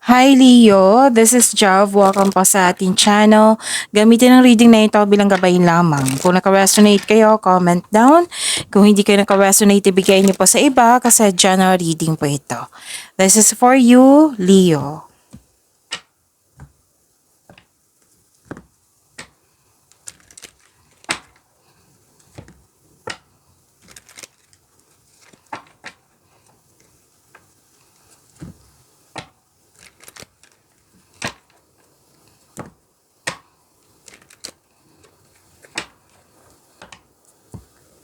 Hi Leo, this is Jav. Welcome po sa ating channel. Gamitin ang reading na ito bilang gabay lamang. Kung naka-resonate kayo, comment down. Kung hindi kayo naka-resonate, ibigay niyo po sa iba kasi general reading po ito. This is for you, Leo.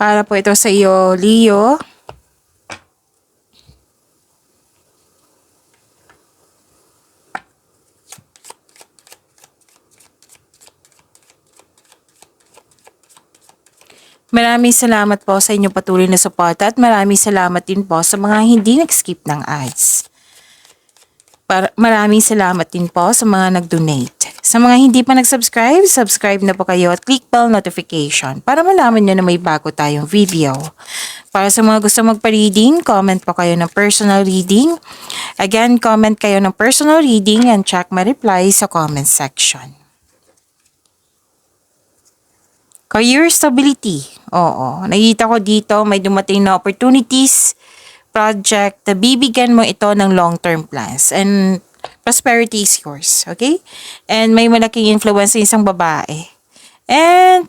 Para po ito sa iyo, Leo. Maraming salamat po sa inyong patuloy na suporta at maraming salamat din po sa mga hindi nag-skip ng ads. Maraming salamat din po sa mga nag-donate. Sa mga hindi pa nag-subscribe, subscribe na po kayo at click bell notification para malaman nyo na may bago tayong video. Para sa mga gusto magpa-reading, comment po kayo ng personal reading. Again, comment kayo ng personal reading and check my reply sa comment section. Career stability. Oo, nakita ko dito may dumating na opportunities, project, na bibigyan mo ito ng long-term plans and prosperity is yours, okay? And may malaking influence sa isang babae. And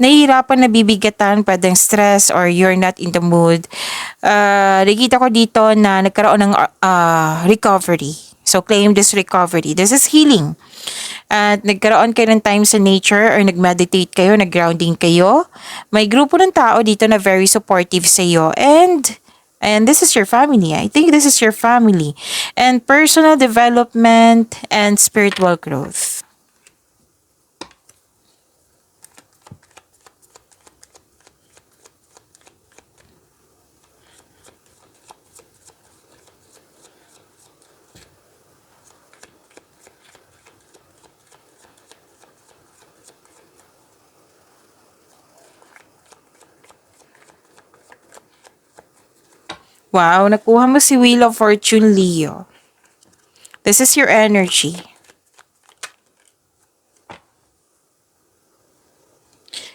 nahihirapan na bibigatan, pwedeng stress or you're not in the mood. Nakita ko dito na nagkaroon ng recovery. So claim this recovery. This is healing. At nagkaroon kayo ng time sa nature or nag-meditate kayo, nag-grounding kayo. May grupo ng tao dito na very supportive sa iyo and this is your family. I think this is your family. And personal development and spiritual growth. Wow, nakuha mo si Wheel of Fortune, Leo. This is your energy.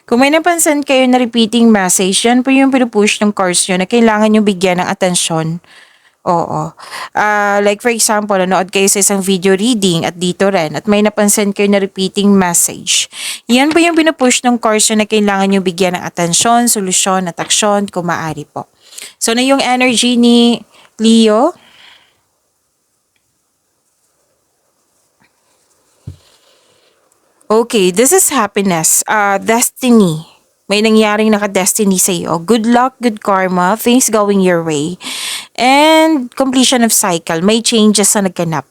Kung may napansin kayo na repeating message, yan po yung pinupush ng cards nyo na kailangan nyo bigyan ng atensyon. Oo. Like for example, nanood kayo sa isang video reading at dito rin at may napansin kayo na repeating message. Yan po yung pinupush ng cards nyo na kailangan nyo bigyan ng atensyon, solusyon at aksyon kung maaari po. So na yung energy ni Leo. Okay, this is happiness, destiny. May nangyaring naka-destiny sa iyo. Good luck, good karma, things going your way. And completion of cycle, may changes na nagganap.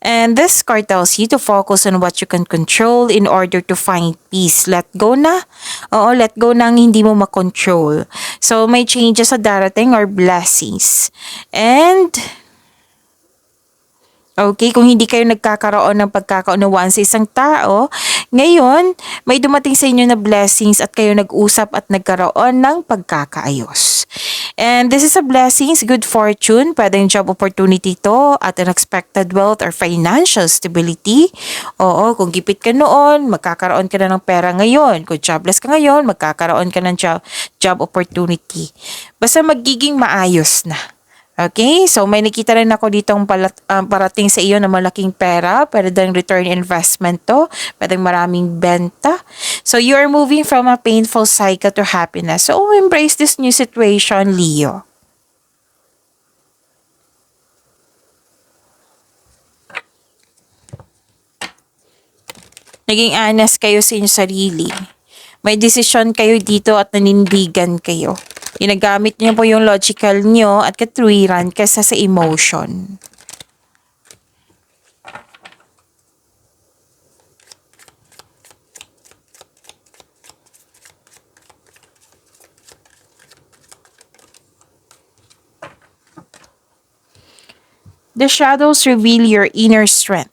And this card tells you to focus on what you can control in order to find peace. Let go na. Oo, let go na ang hindi mo makontrol. So, may changes sa darating or blessings. And okay, kung hindi kayo nagkakaroon ng pagkakaunawaan sa isang tao, ngayon, may dumating sa inyo na blessings at kayo nag-usap at nagkaroon ng pagkakaayos. And this is a blessings, good fortune, pwedeng job opportunity to at unexpected wealth or financial stability. Oo, kung gipit ka noon, magkakaroon ka na ng pera ngayon. Kung jobless ka ngayon, magkakaroon ka ng job opportunity. Basta magiging maayos na. Okay, so may nakita rin ako ditong parating sa iyo na malaking pera, pwedeng return investment to, pwedeng maraming benta. So you are moving from a painful cycle to happiness. So embrace this new situation, Leo. Naging honest kayo sa inyong sarili. May desisyon kayo dito at nanindigan kayo. Ginagamit niyo po yung logical niyo at katwiran kaysa sa emotion. The shadows reveal your inner strength.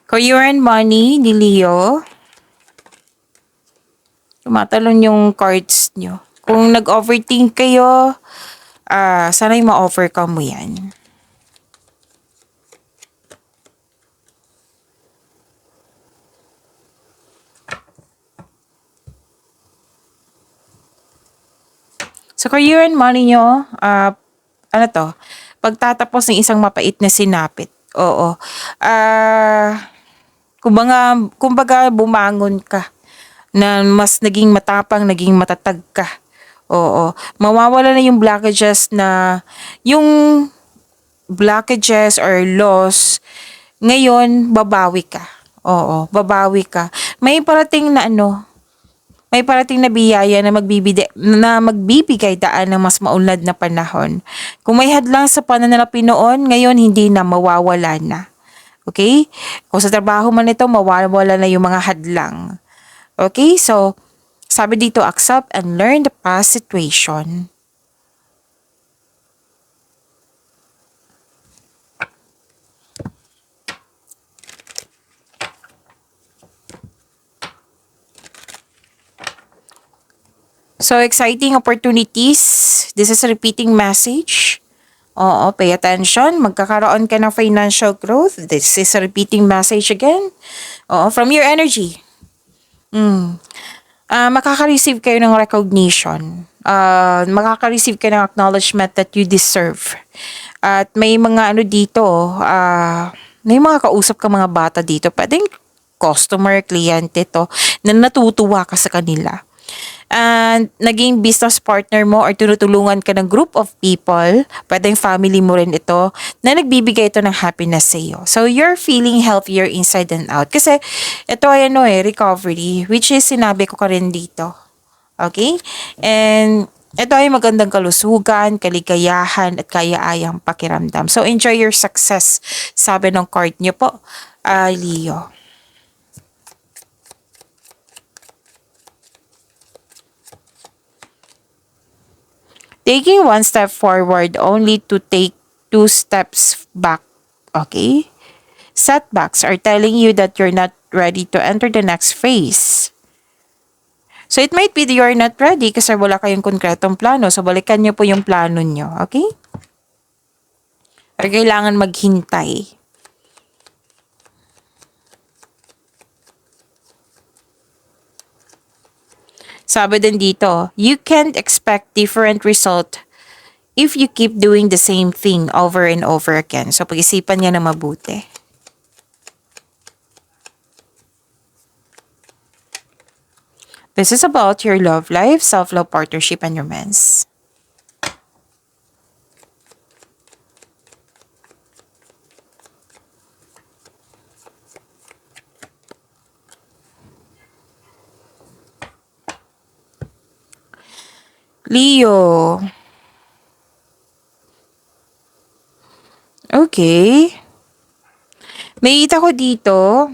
Career and money ni Leo. Tumatalon yung cards nyo. Kung nag-overthink kayo, sana'y ma-overcome mo yan. Sa career and money nyo, ano to, pagtatapos ng isang mapait na sinapit. Oo. Kumbaga bumangon ka na mas naging matapang, naging matatag ka. Oo. Mawawala na yung blockages or loss. Ngayon, babawi ka. Oo, babawi ka. May parating na biyaya na magbibigay daan ng mas maunlad na panahon. Kung may hadlang sa pananalapi noon, ngayon hindi na, mawawala na. Okay? Kung sa trabaho man ito, mawawala na yung mga hadlang. Okay? So, sabi dito, accept and learn the past situation. So, exciting opportunities. This is a repeating message. Oo, pay attention. Magkakaroon ka ng financial growth. This is a repeating message again. Oo, from your energy. Makaka-receive kayo ng recognition. Makaka-receive kayo ng acknowledgement that you deserve. At may mga may mga kausap ka mga bata dito. Pwedeng customer, kliyente to, na natutuwa ka sa kanila. And naging business partner mo or tinutulungan ka ng group of people, pwedeng family mo rin ito, na nagbibigay ito ng happiness sa iyo. So, you're feeling healthier inside and out. Kasi, ito ay recovery, which is sinabi ko ka rin dito. Okay? And, ito ay magandang kalusugan, kaligayahan, at kaya-ayang pakiramdam. So, enjoy your success, sabi ng card niyo po, Leo. Taking one step forward only to take two steps back. Okay? Setbacks are telling you that you're not ready to enter the next phase. So, it might be that you're not ready kasi wala kayong konkretong plano. So, balikan nyo po yung plano nyo. Okay? Or kailangan maghintay. Sabi din dito, you can't expect different result if you keep doing the same thing over and over again. So, pag-isipan niya na mabuti. This is about your love life, self-love, partnership, and romance. Leo. Okay. May kita ko dito,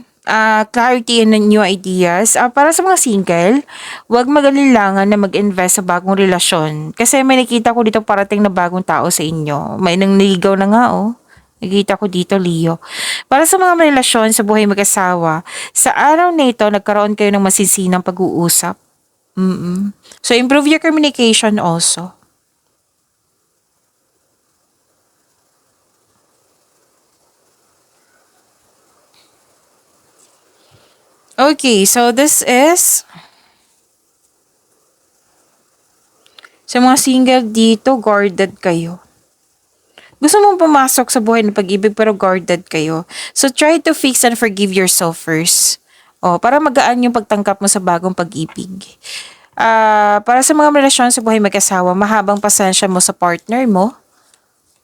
clarity and new ideas. Para sa mga single, huwag mag-alilangan na mag-invest sa bagong relasyon. Kasi may nakita ko dito parating na bagong tao sa inyo. May nangligaw na nga, oh. Nakita ko dito, Leo. Para sa mga relasyon sa buhay mag-asawa, sa araw na ito, nagkaroon kayo ng masisinang pag-uusap. So, improve your communication also. Okay, so this is sa mga single dito, guarded kayo. Gusto mong pumasok sa buhay ng pag-ibig pero guarded kayo. So, try to fix and forgive yourself first. Para magaan yung pagtangkap mo sa bagong pag-ibig. Para sa mga relasyon sa buhay mag-asawa, mahabang pasensya mo sa partner mo.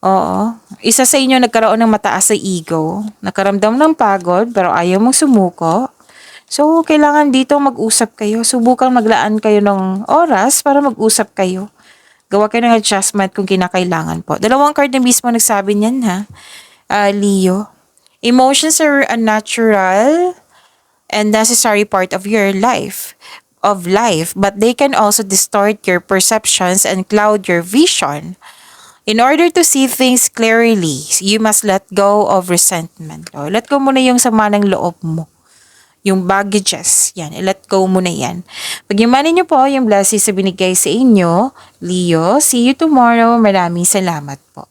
Oo. Isa sa inyo nagkaroon ng mataas na ego. Nakaramdam ng pagod pero ayaw mong sumuko. So, kailangan dito mag-usap kayo. Subukang maglaan kayo ng oras para mag-usap kayo. Gawa kayo ng adjustment kung kinakailangan po. Dalawang card na mismo nagsabi niyan, ha? Leo. Emotions are a natural and necessary part of your life, but they can also distort your perceptions and cloud your vision. In order to see things clearly, you must let go of resentment. Let go mo na yung sama ng loob mo. yung baggages. Yan, i-let go mo na yan. Pagyamanin nyo po yung blessings na binigay sa inyo. Leo, see you tomorrow. Maraming salamat po.